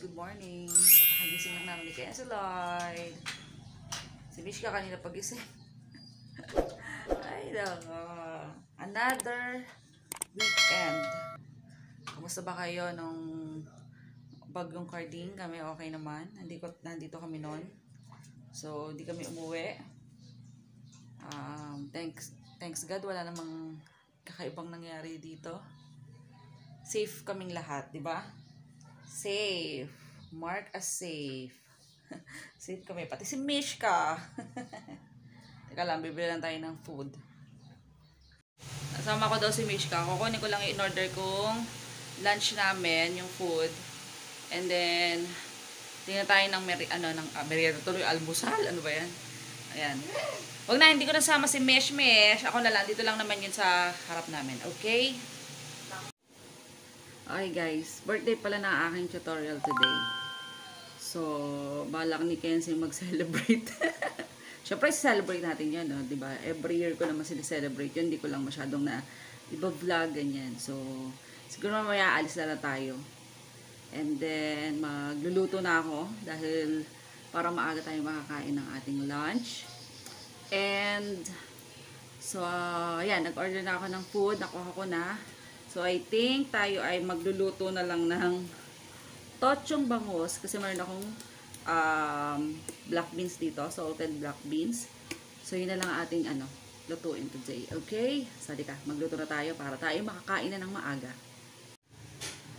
good morning. Nakagising lang namin ni Kaya si Lloyd. Si Mishka kanina pagising. Ay, nako. Another weekend. Kamusta ba kayo nung bagyong Carding? Kami okay naman. Nandito kami noon. So, di kami umuwi. Thanks God, wala namang kakaibang nangyari dito. Safe kaming lahat, di ba? Safe. Mark as safe. Safe kami. Pati si Mishka. Teka lang, bibili lang tayo ng food. Kasama ko daw si Mishka. Kukunin ko lang yung in-order kong lunch namin, yung food. And then, tingnan tayo ng merienda tuloy, almusal. Ano ba yan? Ayan. Huwag na, hindi ko nasama si Mesh. Ako na lang. Dito lang naman yun sa harap namin. Okay? Okay guys, birthday pala na aking tutorial today. So, balak ni Kenzie mag-celebrate. Siyempre, celebrate natin yan, no? Diba? Every year ko naman sila-celebrate yun. Hindi ko lang masyadong na iba-vlog, ganyan. So, siguro mamaya alis na tayo. And then, magluluto na ako dahil para maaga tayo makakain ng ating lunch. And, so, ayan, nag-order na ako ng food. Nakuha ko na. So, I think tayo ay magluluto na lang ng tochong bangus. Kasi meron akong black beans dito. Salted black beans. So, yun na lang ating lutuin today. Okay? So, ka, magluto na tayo para tayo makakain na ng maaga.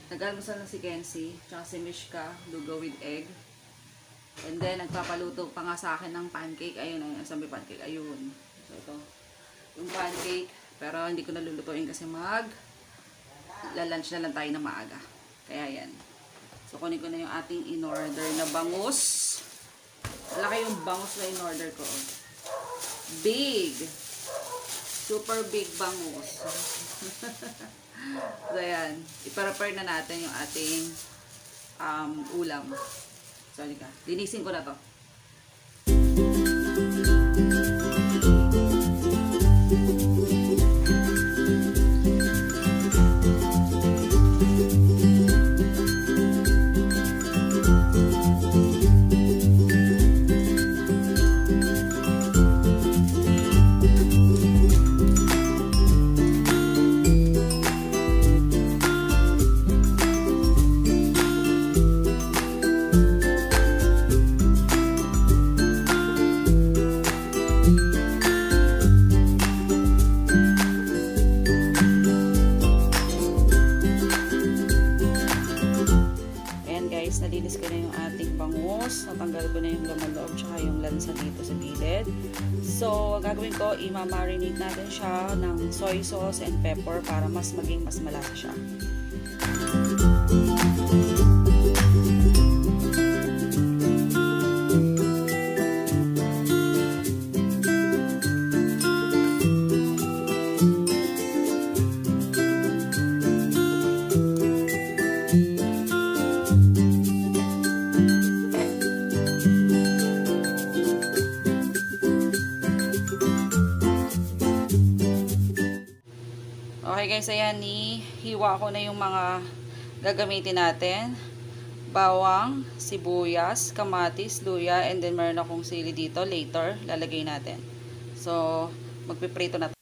Nag-almusal na si Kenzie. Tsaka si Mishka. Lugaw with egg. And then, nagpapaluto pa nga sa akin ng pancake. Ayun, sabi pancake. Ayun. So, ito. Yung pancake. Pero, hindi ko nalulutuin kasi lalunch na lang tayo na maaga. Kaya yan. So, kunin ko na yung ating in-order na bangus. Malaki yung bangus na in-order ko. Big! Super big bangus. So, yan. I-prepare na natin yung ating ulam. So, halika. Linisin ko na to. Nalinis ko na yung ating bangus. Natanggal ko na yung laman loob tsaka yung lansa dito sa gilid. So, gagawin ko, i-marinate natin siya ng soy sauce and pepper para mas malasa siya. Okay guys, ayan, hiwa ko na yung mga gagamitin natin. Bawang, sibuyas, kamatis, luya, and then meron akong sili dito. Later, lalagay natin. So, magpiprito na tayo.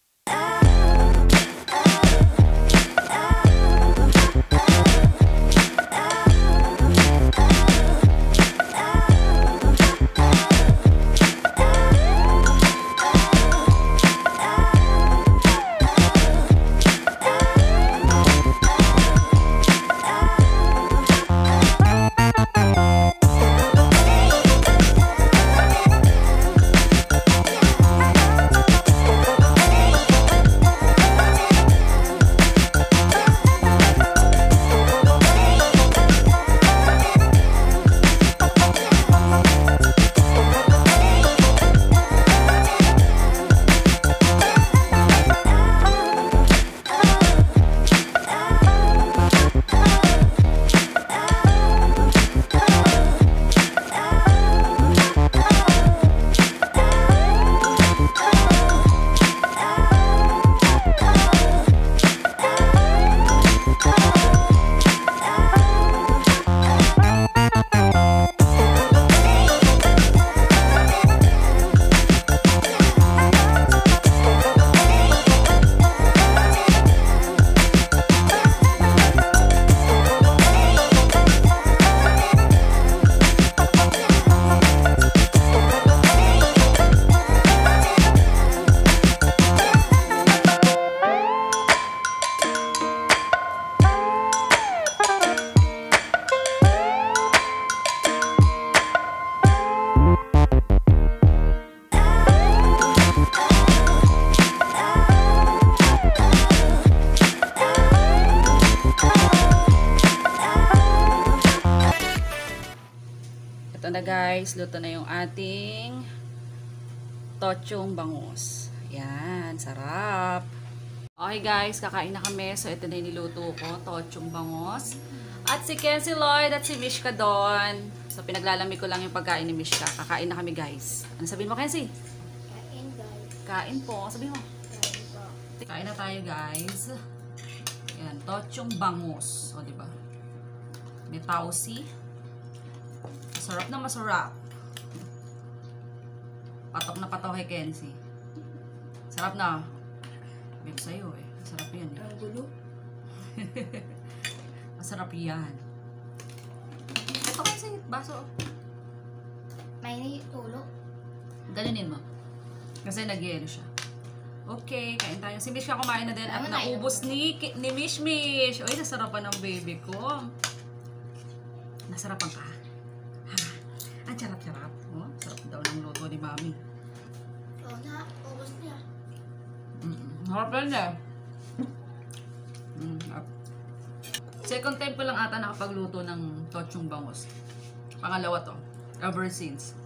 guys, luto na yung ating tochong bangus. Yan, sarap. Okay guys, kakain na kami. So ito na yung niluto ko, tochong bangus. At si Kenzie Lloyd at si Mishka doon. So pinaglalami ko lang yung pagkain ni Mishka. Kakain na kami guys. Ano sabihin mo, Kenzie? Kain guys. Kain po. Sabihin mo. Kain po. Kain na tayo guys. Yan, tochong bangus. O diba? May tausi. Masarap na masarap. Patok na patok kay Kenzie. Sarap na. Big sa'yo eh. Masarap yan eh. Ang gulo. Masarap yan. Ito kayo sa baso. May tulo. Ganunin mo. Kasi nag-yelo siya. Okay, kain tayo. Si Mish kumain na din at Ano na, naubos ni Mish Mish. Uy, nasarapan ng baby ko. Nasarapan ka. Ha? Ang sarap-sarap. Oh, sarap daw ng luto ni Mami. Oo na, ubos niya. Harap lang niya. Second time ko lang ata nakapagluto ng tochong bangus. Pangalawa to. Ever since.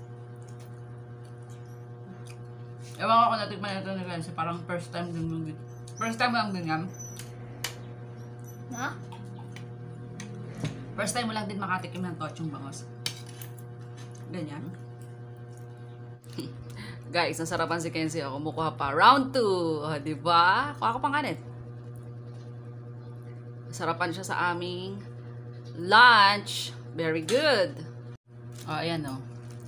Ewan ko kung natikman na ito ni Kenzie. Parang first time din. First time mo lang din yan. Na? First time mo lang din makatikim ng tochong bangus. Ganyan. Guys, nasarapan si Kenzie. Ako kumukuha pa. Round 2. Diba? Kuha ko pang kanin. Sarapan siya sa aming lunch. Very good. Oh, ayan o.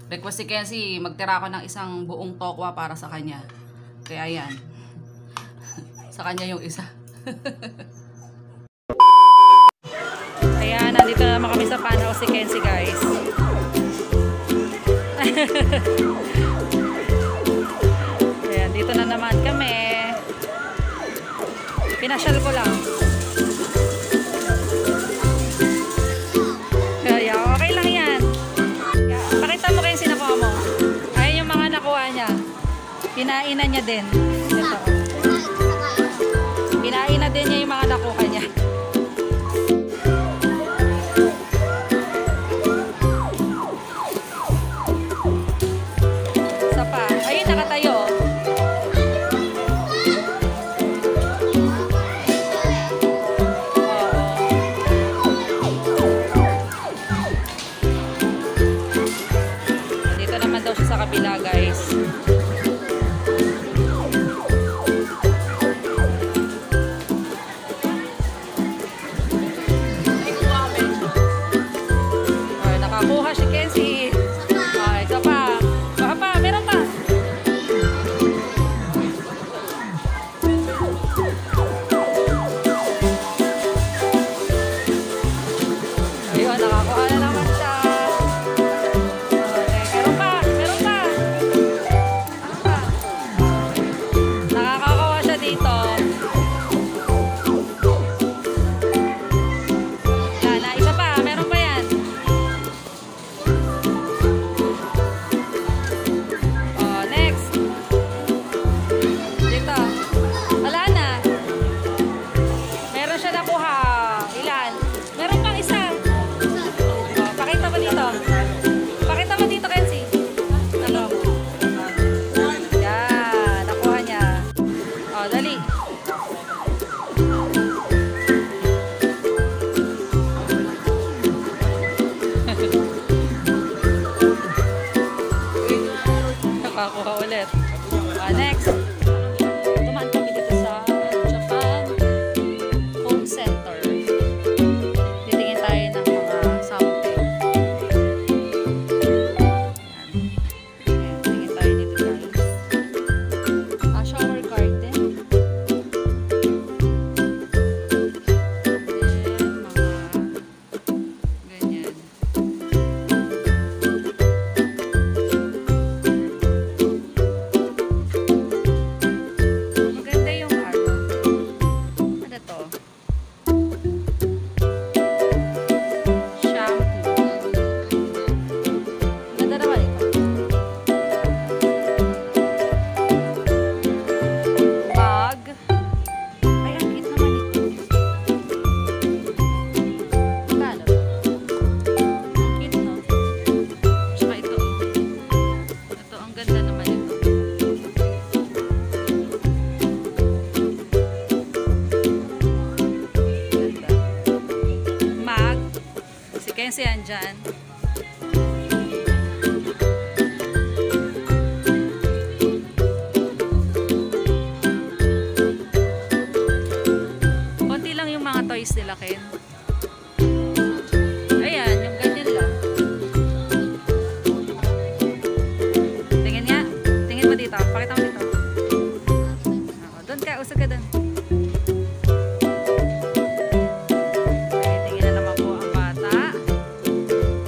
Request si Kenzie, magtira ako ng isang buong tokwa para sa kanya. Kaya ayan. Sa kanya yung isa. Ayan, nandito na naman kami sa panhouse si Kenzie, guys. Ayan, dito na naman kami. Pinasyal ko lang. Okay lang yan. Pakita mo kayo sinakuha mo. Ayun yung mga nakuha niya. Pinainan niya din. Ito. Pinainan din niya yung mga nakuha niya. Isa pa. Ayun, nakatayo. Sa kabila guys. Kenzie andyan. Konti lang yung mga toys nila, Ken. Ayan, yung ganyan lang. Tingin nga. Tingin mo dito. Pakita mo dito. Doon ka. Usag ka doon. Tingin na naman po ang bata.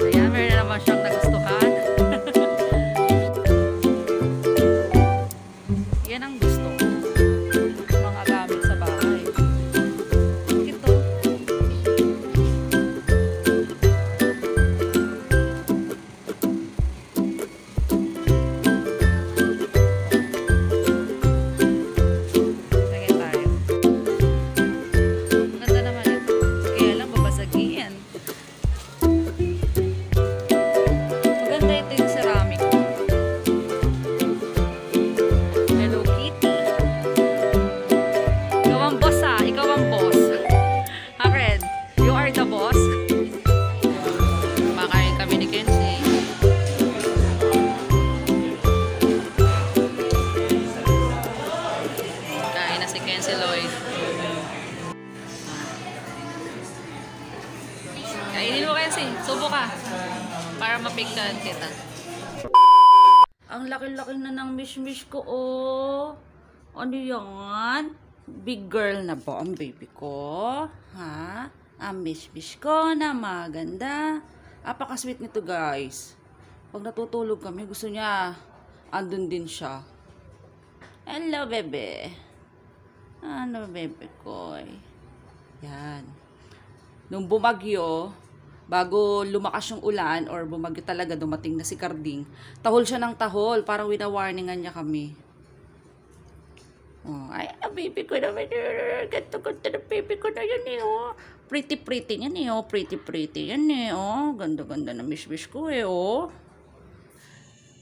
Ayan, meron na naman siyang nagustuhan. Yan ang gusto ko. Mga gamit sa bahay. Ito. Lagay tayo. Ganda naman ito. Kaya lang babasagin. Maganda ito yung ceramic. Hello Kitty. Ikaw ang boss ha. Ikaw ang boss. Red, you are the boss. Kumakain kami ni Kenzie. Kain na si Kenzie Lloyd. Kainin mo Kenzie. Subo ka. Para mapigtan kita. Ang laki-laki na ng mish-mish ko, oh. Ano yan? Big girl na ba ang baby ko? Ha? Ang mish-mish ko na maganda. Apaka-sweet nito, guys. Pag natutulog kami, gusto niya, andun din siya. Hello, bebe. Ano, bebe ko? Yan. Nung bumagyo, bago lumakas yung ulan or bumagyo talaga, dumating na si Carding, tahol siya ng tahol. Parang wina-warningan niya kami. Oh, ay, ang baby ko naman. Ganda-ganda na baby ko na yan eh, oh. Pretty-pretty yan eh, oh. Pretty-pretty yan eh, oh. Ganda-ganda na mish-mish ko eh, oh.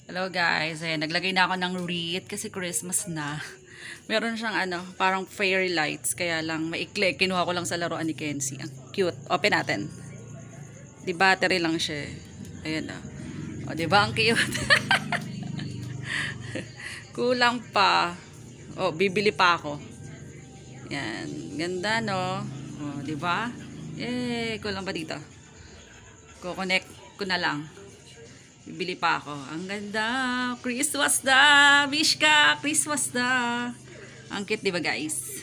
Hello guys, ayan, naglagay na ako ng wreath kasi Christmas na. Meron siyang ano, parang fairy lights, kaya lang maikli. Kinuha ko lang sa laruan ni Kenzie. Ang cute. Open natin. Di battery lang siya. Ayan oh. O, di ba ang cute? Kulang pa. Oh, bibili pa ako. Yan, ganda no. Oh, di ba? Eh, kulang pa dito. Ko-connect ko na lang. Bibili pa ako. Ang ganda. Christmas na. Mishka, Christmas na. Ang cute, di ba guys?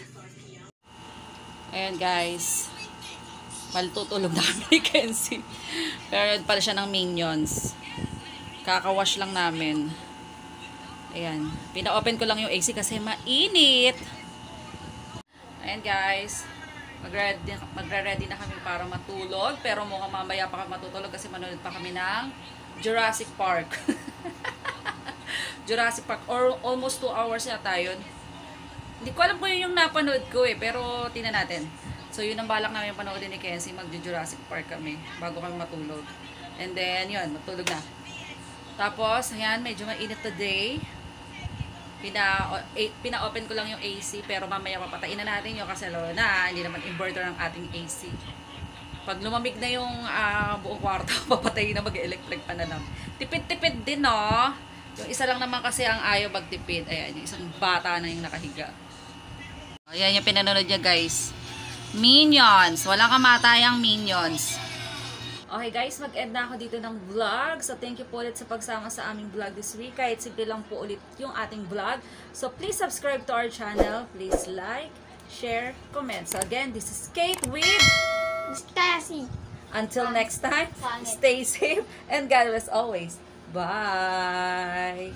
Ayan guys. Paltutulog na kami ni Kenzie. Pero pala siya ng Minions. Kakawash lang namin. Ayan. Pina-open ko lang yung AC kasi mainit. Ayan guys. Magre-ready na kami para matulog. Pero mukhang mamaya pa kami matutulog kasi manood pa kami ng Jurassic Park. Jurassic Park. Or almost 2 hours yata yun. Hindi ko alam kung yun yung napanood ko eh. Pero tingnan natin. So yun ang balak namin panoodin ni Kenzie. Mag-Jurassic Park kami bago kami matulog. And then yun, matulog na. Tapos, ayan, medyo mainit today. Pina-open ko lang yung AC, pero mamaya papatayin na natin yun kasi na, hindi naman inverter ang ating AC. Pag lumamig na yung buong kwarto, papatayin na, mag-electric pa na lang. Tipid-tipid din, no? Yung isa lang naman kasi ang ayaw magtipid. Ayan, yung isang bata na yung nakahiga. Ayan yung pinanood niya, guys. Minions. Walang kamatayang Minions. Okay guys, mag-end na ako dito ng vlog. So thank you po ulit sa pagsama sa aming vlog this week. Kahit simple lang po ulit yung ating vlog. So please subscribe to our channel. Please like, share, comment. So again, this is Kate with Miss Cassie. Until next time, stay safe and God bless always. Bye!